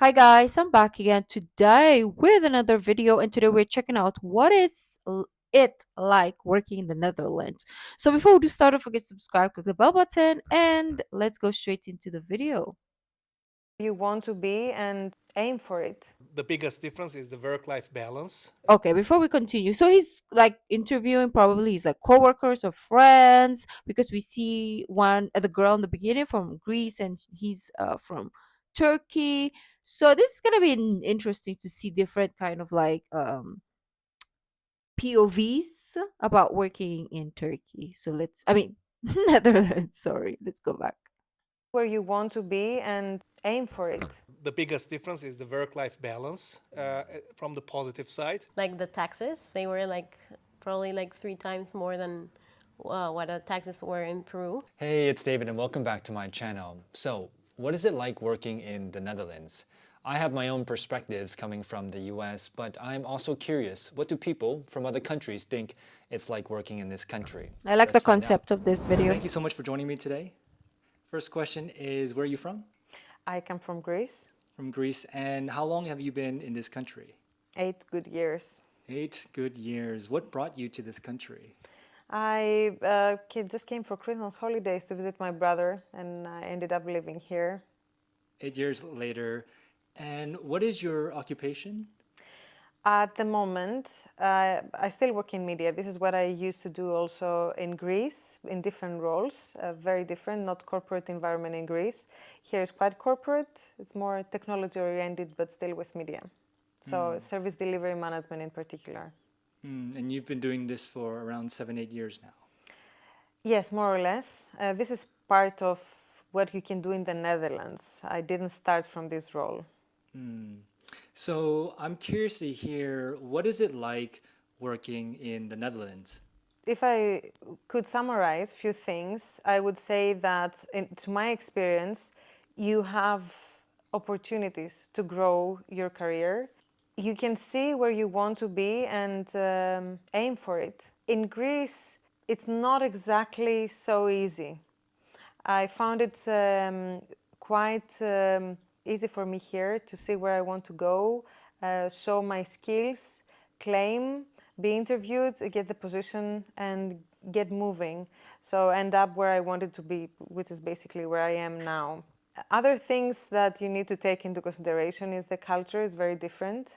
Hi guys, I'm back again today with another video, and today we're checking out what is it like working in the Netherlands. So before we do start, don't forget to subscribe, click the bell button, and let's go straight into the video. You want to be and aim for it. The biggest difference is the work-life balance. Okay, before we continue, so he's like interviewing probably his like coworkers or friends because we see one the girl in the beginning from Greece and he's from Turkey. So this is gonna be interesting to see different kind of like POVs about working in Turkey. So I mean, Netherlands, sorry. Let's go back. Where you want to be and aim for it. The biggest difference is the work-life balance from the positive side. Like the taxes, they were like probably like three times more than what the taxes were in Peru. Hey, it's David and welcome back to my channel. So, what is it like working in the Netherlands? I have my own perspectives coming from the US, but I'm also curious, what do people from other countries think it's like working in this country? I like the Let's find out. concept of this video. Thank you so much for joining me today. First question is, where are you from? I come from Greece, From Greece. And how long have you been in this country? 8 good years. 8 good years. What brought you to this country? I just came for Christmas holidays to visit my brother, and I ended up living here. 8 years later. And what is your occupation? At the moment, I still work in media. This is what I used to do also in Greece in different roles, very different, not corporate environment in Greece. Here is quite corporate. It's more technology oriented, but still with media. So service delivery management in particular. And you've been doing this for around 7, 8 years now. Yes, more or less. This is part of what you can do in the Netherlands. I didn't start from this role. So I'm curious to hear, what is it like working in the Netherlands? If I could summarize a few things, I would say that, to my experience, you have opportunities to grow your career. You can see where you want to be and aim for it. In Greece, it's not exactly so easy. I found it quite easy for me here to see where I want to go, show my skills, claim, be interviewed, get the position, and get moving. So end up where I wanted to be, which is basically where I am now. Other things that you need to take into consideration is the culture is very different.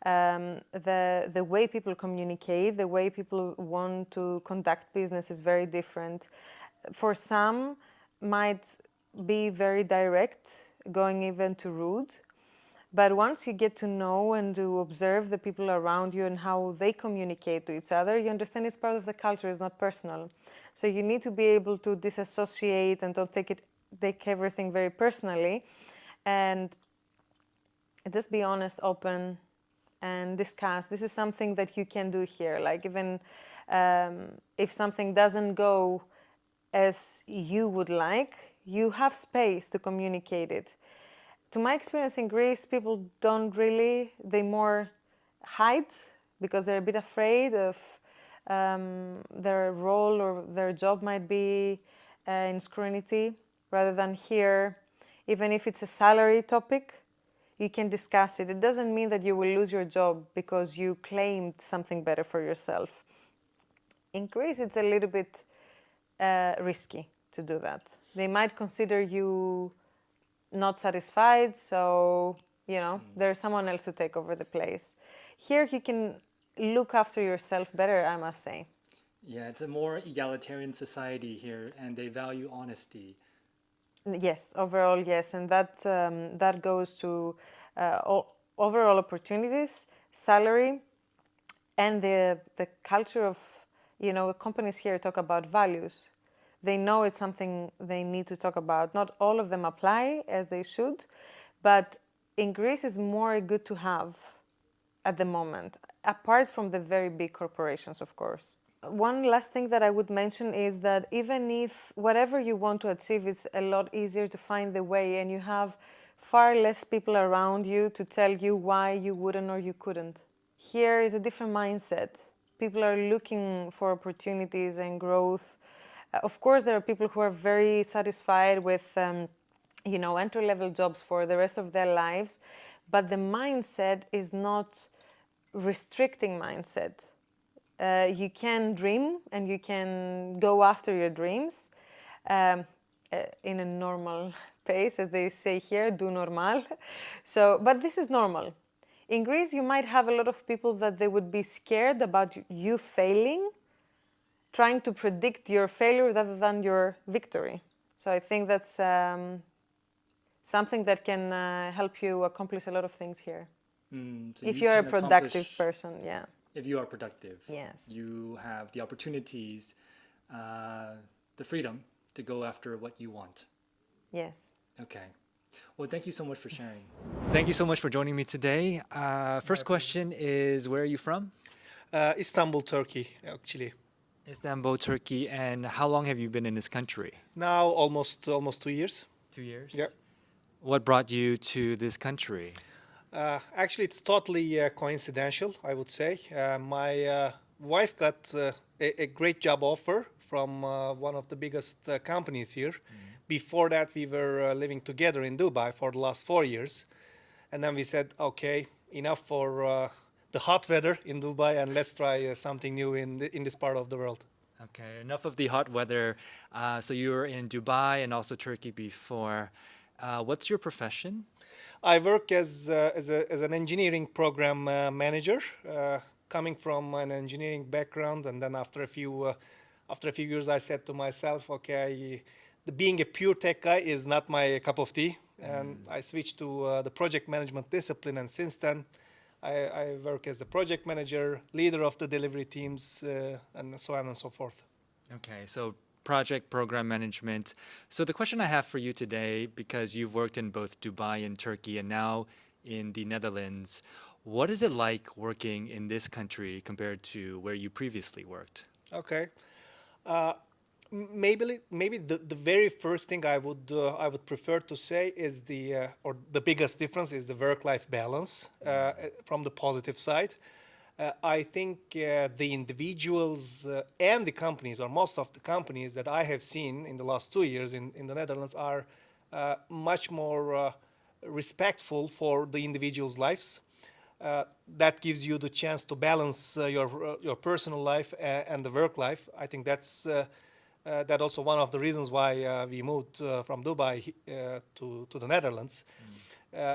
The way people communicate, the way people want to conduct business is very different. For some, might be very direct, going even to rude. But once you get to know and to observe the people around you and how they communicate to each other, you understand it's part of the culture, it's not personal. So you need to be able to disassociate and don't take everything very personally, and just be honest, open, and discuss. This is something that you can do here. Like even if something doesn't go as you would like, you have space to communicate it. To my experience in Greece, people don't really, they more hide because they're a bit afraid of their role or their job might be in scrutiny, rather than here, even if it's a salary topic, you can discuss it. It doesn't mean that you will lose your job because you claimed something better for yourself. In Greece, it's a little bit risky to do that. They might consider you not satisfied, so there's someone else to take over the place. Here you can look after yourself better, I must say. Yeah, it's a more egalitarian society here, and they value honesty. Yes, overall, yes, and that goes to overall opportunities, salary, and the culture of companies here talk about values. They know it's something they need to talk about. Not all of them apply as they should, but in Greece it's more good to have at the moment, apart from the very big corporations, of course. One last thing that I would mention is that even if whatever you want to achieve is a lot easier to find the way, and you have far less people around you to tell you why you wouldn't or you couldn't. Here is a different mindset. People are looking for opportunities and growth. Of course, there are people who are very satisfied with entry-level jobs for the rest of their lives, but the mindset is not restricting mindset. You can dream and you can go after your dreams um, in a normal pace, as they say here, do normal. So, but this is normal. In Greece, you might have a lot of people that they would be scared about you failing, trying to predict your failure rather than your victory. So I think that's something that can help you accomplish a lot of things here. So If you you're a can productive accomplish person, yeah. if you are productive. Yes. You have the opportunities, the freedom to go after what you want. Yes. Okay. Well, thank you so much for sharing. Thank you so much for joining me today. First question is, where are you from? Istanbul, Turkey, actually. Istanbul, Turkey. And how long have you been in this country? Now almost 2 years. 2 years? Yeah. What brought you to this country? Actually, it's totally coincidental, I would say. My wife got a great job offer from one of the biggest companies here. Before that, we were living together in Dubai for the last 4 years. And then we said, okay, enough for the hot weather in Dubai, and let's try something new in this part of the world. Okay, enough of the hot weather. So you were in Dubai and also Turkey before. What's your profession? I work as an engineering program manager, coming from an engineering background, and then after a few years, I said to myself, okay, being a pure tech guy is not my cup of tea, and I switched to the project management discipline, and since then, I work as a project manager, leader of the delivery teams, and so on and so forth. Okay, so project program management. So the question I have for you today, because you've worked in both Dubai and Turkey and now in the Netherlands, what is it like working in this country compared to where you previously worked? Okay. Maybe the very first thing I would prefer to say is the biggest difference is the work-life balance from the positive side. I think the individuals and the companies, or most of the companies that I have seen in the last 2 years in the Netherlands, are much more respectful for the individuals' lives. That gives you the chance to balance your personal life and the work life. I think that's also one of the reasons why we moved from Dubai to the Netherlands.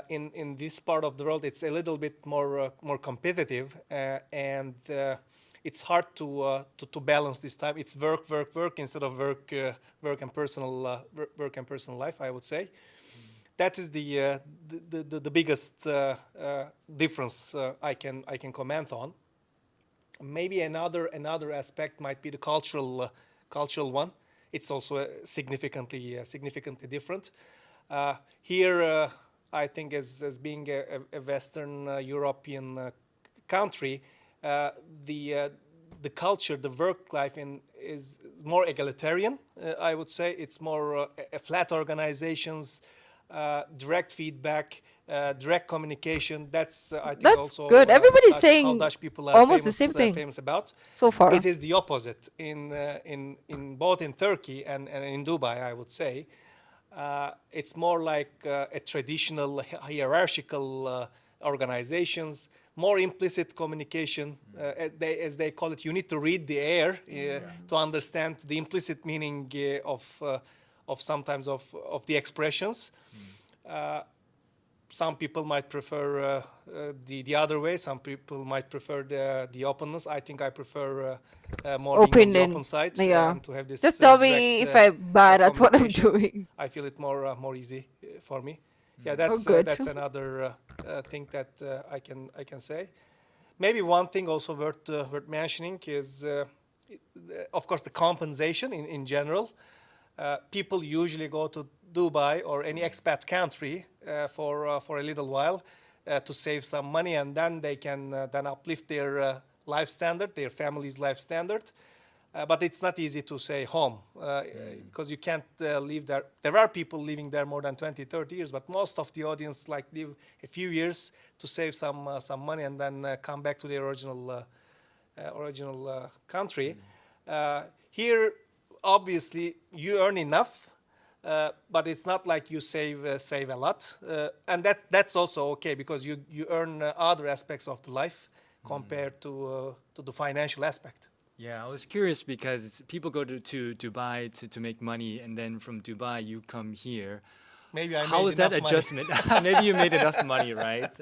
In this part of the world, it's a little bit more competitive, and it's hard to balance this time. It's work instead of work and personal life, I would say. That is the biggest difference I can comment on. Maybe another aspect might be the cultural one. It's also significantly different. Here, I think as being a Western European country, the culture, the work life is more egalitarian. I would say it's more flat organizations, direct feedback, direct communication. That's I think That's also good. Everybody's how saying Dutch people are almost the same thing famous about. so far. It is the opposite in both in Turkey and in Dubai, I would say. It's more like a traditional hierarchical organizations, more implicit communication. As they call it, you need to read the air to understand the implicit meaning of sometimes of the expressions. Some people might prefer the other way. Some people might prefer the openness. I think I prefer more being on the open side and to have this. Just tell direct, me if I'm bad at what I'm communication. doing. I feel it more easy for me. Yeah, good. that's another thing that I can say. Maybe one thing also worth mentioning is, of course, the compensation in general. People usually go to Dubai or any expat country for a little while to save some money, and then they can then uplift their life standard, their family's life standard. But it's not easy to say home because you can't live there. There are people living there more than 20, 30 years, but most of the audience live a few years to save some money and then come back to their original country. Here, obviously, you earn enough but it's not like you save a lot, and that's also okay because you earn other aspects of the life compared to the financial aspect. Yeah, I was curious because people go to Dubai to make money, and then from Dubai you come here. Maybe I How made was that enough money. adjustment? Maybe you made enough money, right?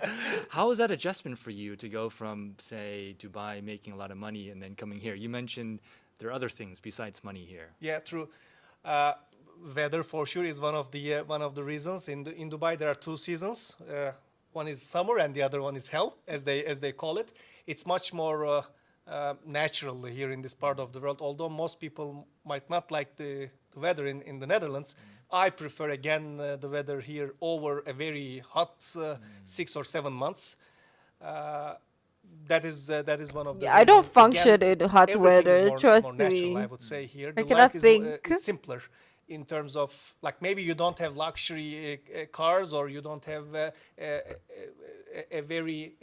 How was that adjustment for you to go from, say, Dubai making a lot of money and then coming here? You mentioned there are other things besides money here. Yeah, true. Uh, Weather for sure is one of the reasons. In Dubai, there are two seasons. One is summer, and the other one is hell, as they call it. It's much more natural here in this part of the world. Although most people might not like the weather in the Netherlands, I prefer again the weather here over a very hot 6 or 7 months. Uh, that is one of the Yeah, I don't reasons. Again, function in hot everything is weather, more trust natural, I me. would say here. I The cannot life think. is simpler in terms of like maybe you don't have luxury cars or you don't have a very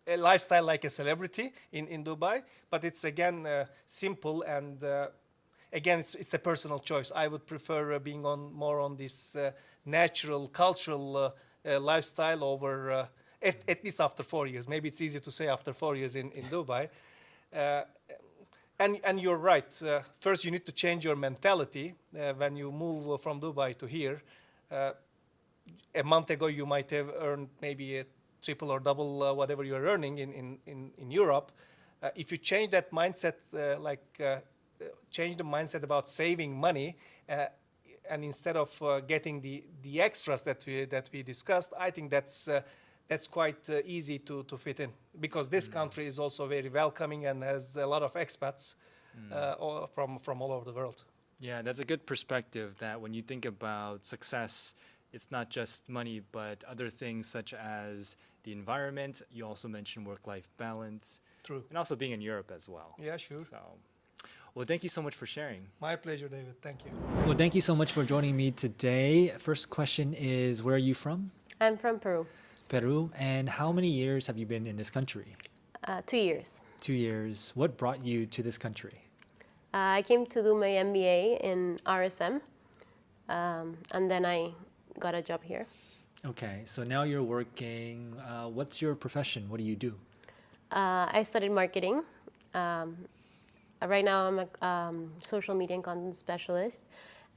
a lifestyle like a celebrity in Dubai, but it's again simple and again it's a personal choice. I would prefer being on more on this natural cultural lifestyle over at least after 4 years. Maybe it's easier to say after 4 years in Dubai. Uh, and you're right. First, you need to change your mentality when you move from Dubai to here. Uh, a month ago, you might have earned maybe a triple or double whatever you're earning in Europe. If you change that mindset, change the mindset about saving money, and instead of getting the extras that we discussed, I think that's quite easy to fit in because this country is also very welcoming and has a lot of expats from all over the world. Yeah, that's a good perspective that when you think about success, it's not just money, but other things such as the environment. You also mentioned work-life balance. True. And also being in Europe as well. Yeah, sure. So, well, thank you so much for sharing. My pleasure, David. Thank you. Well, thank you so much for joining me today. First question is, where are you from? I'm from Peru. Peru. And how many years have you been in this country? 2 years. 2 years. What brought you to this country? I came to do my MBA in RSM, and then I got a job here. Okay, so now you're working. What's your profession? What do you do? I studied marketing. Right now, I'm a social media and content specialist.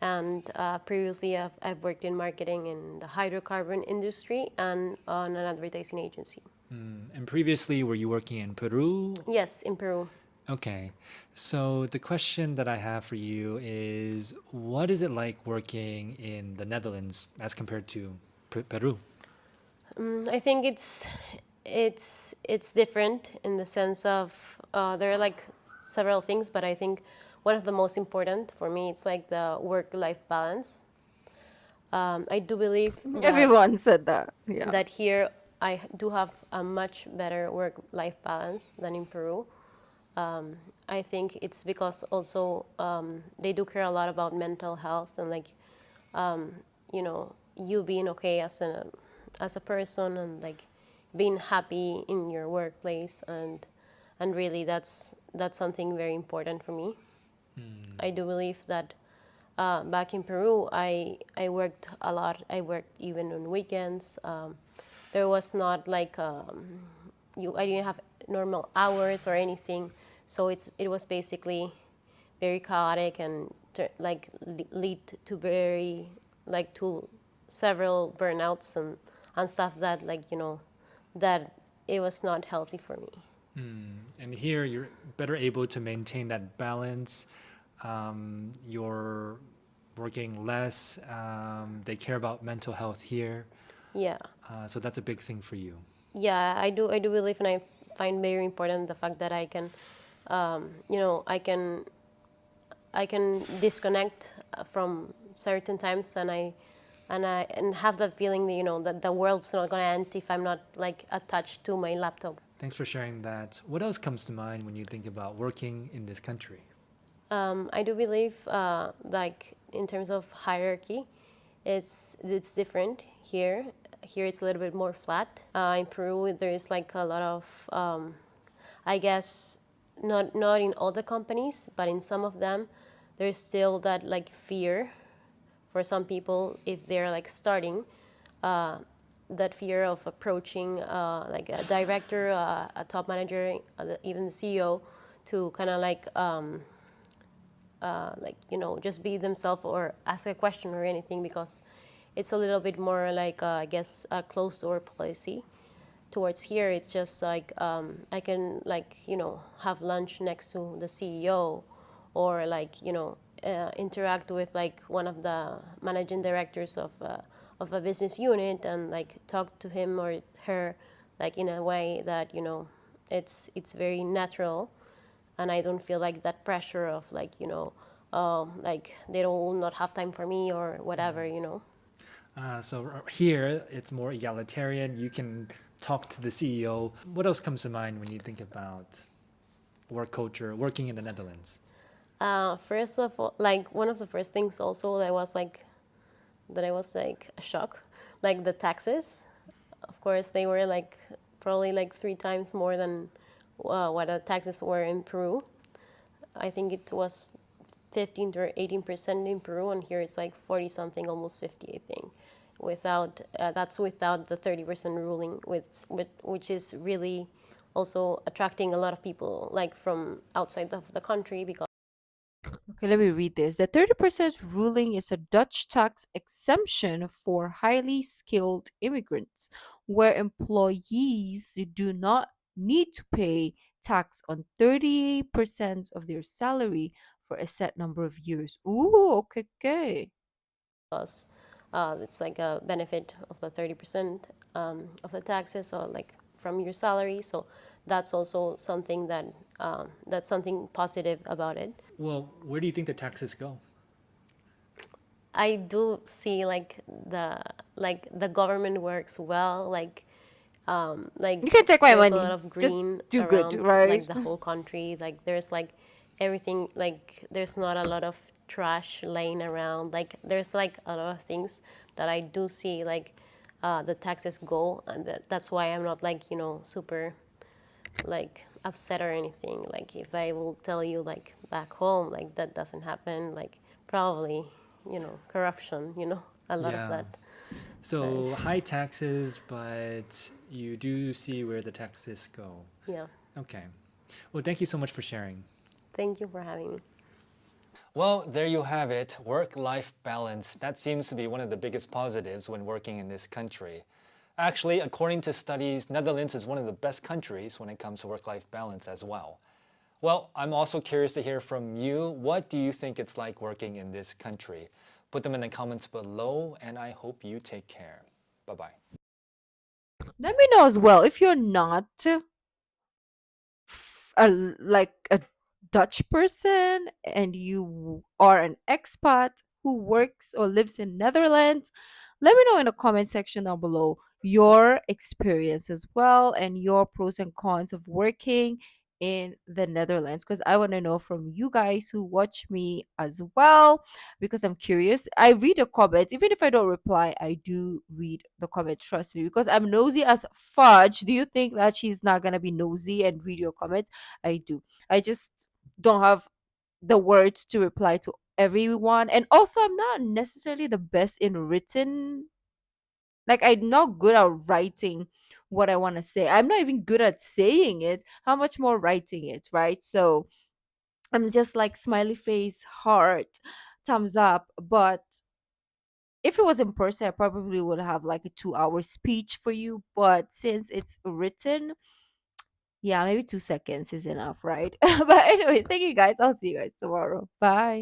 And previously, I've worked in marketing in the hydrocarbon industry and on an advertising agency. And previously, were you working in Peru? Yes, in Peru. Okay, so the question that I have for you is, what is it like working in the Netherlands as compared to Peru? I think it's different in the sense of there are like several things, but I think one of the most important for me it's like the work-life balance. I do believe Everyone said that. Yeah. that here I do have a much better work-life balance than in Peru. I think it's because also they do care a lot about mental health and like you being okay as a person and like being happy in your workplace and really that's something very important for me. I do believe that back in Peru I worked a lot. I worked even on weekends. There was not like I didn't have normal hours or anything, so it was basically very chaotic and lead to to several burnouts and stuff that that it was not healthy for me. And here you're better able to maintain that balance. You're working less. They care about mental health here. Yeah. So that's a big thing for you. Yeah, I do believe, and I find very important the fact that I can, I can disconnect from certain times, and have the feeling that that the world's not gonna end if I'm not like attached to my laptop. Thanks for sharing that. What else comes to mind when you think about working in this country? I do believe, like in terms of hierarchy, it's different here. Here it's a little bit more flat. In Peru, there is like a lot of, I guess, not in all the companies, but in some of them, there's still that like fear for some people, if they're like starting, uh, that fear of approaching like a director, a top manager, even the CEO, to kind of like just be themselves or ask a question or anything, because it's a little bit more like I guess a closed door policy. Towards here, it's just like I can like have lunch next to the CEO, or like interact with like one of the managing directors of a business unit, and like talk to him or her like in a way that it's very natural, and I don't feel like that pressure of like like they don't will not have time for me or whatever. Here, it's more egalitarian. You can talk to the CEO. What else comes to mind when you think about work culture, working in the Netherlands? First of all, like one of the first things also that I was like a shock, like the taxes. Of course, they were like probably like three times more than what the taxes were in Peru. I think it was 15 to 18% in Peru, and here it's like 40 something, almost 50, I think. Without that's without the 30% ruling, which is really also attracting a lot of people like from outside of the country because Okay, let me read this. The 30% ruling is a Dutch tax exemption for highly skilled immigrants, where employees do not need to pay tax on 30% of their salary for a set number of years. Ooh, okay, okay. it's like a benefit of the 30% of the taxes or like from your salary. So that's also something that's something positive about it. Well, where do you think the taxes go? I do see like the government works well, You like can take my there's a lot money. of Just green do good, around right? like the whole country. Like there's like everything, like there's not a lot of trash laying around. Like there's like a lot of things that I do see like the taxes go, and that's why I'm not like super like upset or anything. Like if I will tell you like back home, like that doesn't happen. Like probably corruption, a lot of Yeah. that. But So high taxes, but you do see where the taxes go. yeah, Okay. Well, thank you so much for sharing. thank you for having me. Well, there you have it. Work-life balance. That seems to be one of the biggest positives when working in this country. Actually, according to studies, Netherlands is one of the best countries when it comes to work-life balance as well. Well, I'm also curious to hear from you. What do you think it's like working in this country? Put them in the comments below, and I hope you take care. Bye-bye. Let me know as well if you're not like a Dutch person and you are an expat who works or lives in Netherlands. Let me know in the comment section down below your experience as well and your pros and cons of working in the Netherlands, because I want to know from you guys who watch me as well, because I'm curious. I read the comments. Even if I don't reply, I do read the comment. Trust me, because I'm nosy as fudge. Do you think that she's not gonna be nosy and read your comments? I do. I just don't have the words to reply to everyone. And also, I'm not necessarily the best in written. Like, I'm not good at writing what I want to say. I'm not even good at saying it. How much more writing it, right? So I'm just like smiley face, heart, thumbs up. But if it was in person, I probably would have like a 2 hour speech for you. But since it's written, yeah, maybe 2 seconds is enough, right? But anyways, thank you guys. I'll see you guys tomorrow. Bye.